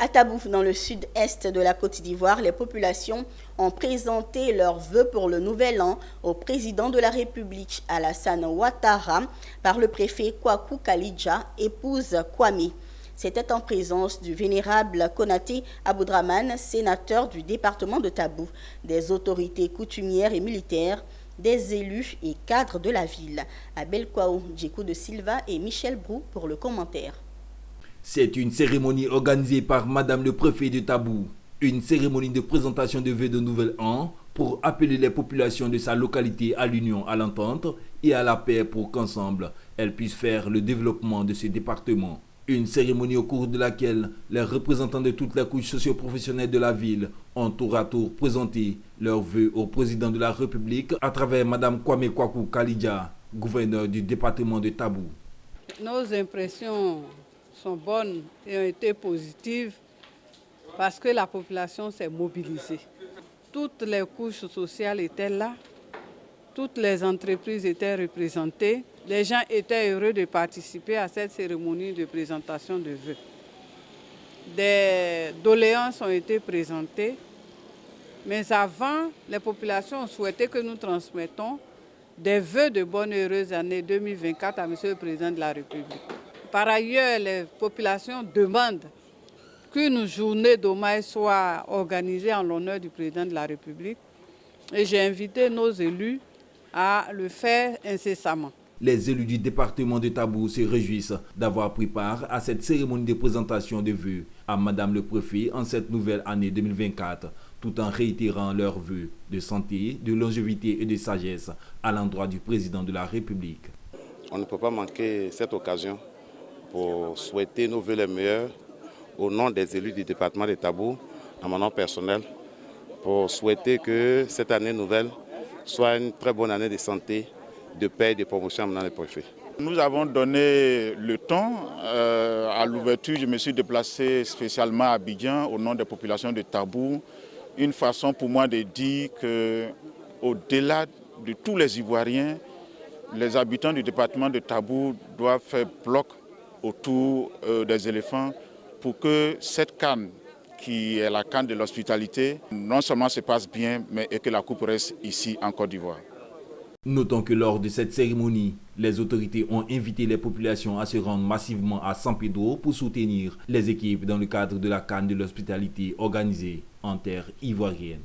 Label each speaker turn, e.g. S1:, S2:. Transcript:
S1: À Tabou, dans le sud-est de la Côte d'Ivoire, les populations ont présenté leurs vœux pour le nouvel an au président de la République, Alassane Ouattara, par le préfet Kwaku Kalidja, épouse Kwame. C'était en présence du vénérable Konaté Aboudraman, sénateur du département de Tabou, des autorités coutumières et militaires, des élus et cadres de la ville. Abel Kwaou, Djekou de Silva et Michel Brou pour le commentaire.
S2: C'est une cérémonie organisée par Madame le préfet de Tabou. Une cérémonie de présentation de vœux de nouvel an pour appeler les populations de sa localité à l'union, à l'entente et à la paix pour qu'ensemble, elles puissent faire le développement de ce département. Une cérémonie au cours de laquelle les représentants de toutes les couches socio-professionnelles de la ville ont tour à tour présenté leurs vœux au président de la République à travers Madame Kwame Kwaku Kalidja, gouverneur du département de Tabou.
S3: Nos impressions sont bonnes et ont été positives parce que la population s'est mobilisée. Toutes les couches sociales étaient là, toutes les entreprises étaient représentées. Les gens étaient heureux de participer à cette cérémonie de présentation de vœux. Des doléances ont été présentées, mais avant, les populations ont souhaité que nous transmettons des vœux de bonne et heureuse année 2024 à M. le Président de la République. Par ailleurs, les populations demandent qu'une journée d'hommage soit organisée en l'honneur du Président de la République et j'ai invité nos élus à le faire incessamment.
S2: Les élus du département de Tabou se réjouissent d'avoir pris part à cette cérémonie de présentation de vœux à Madame le préfet en cette nouvelle année 2024, tout en réitérant leurs vœux de santé, de longévité et de sagesse à l'endroit du président de la République.
S4: On ne peut pas manquer cette occasion pour souhaiter nos vœux les meilleurs au nom des élus du département de Tabou, à mon nom personnel, pour souhaiter que cette année nouvelle soit une très bonne année de santé, de paix et de promotion à mon nom le préfet.
S5: Nous avons donné le temps à l'ouverture. Je me suis déplacé spécialement à Abidjan au nom des populations de Tabou. Une façon pour moi de dire qu'au-delà de tous les Ivoiriens, les habitants du département de Tabou doivent faire bloc autour des éléphants pour que cette CAN, qui est la CAN de l'hospitalité, non seulement se passe bien, mais et que la coupe reste ici en Côte d'Ivoire.
S2: Notons que lors de cette cérémonie, les autorités ont invité les populations à se rendre massivement à San Pedro pour soutenir les équipes dans le cadre de la CAN de l'hospitalité organisée en terre ivoirienne.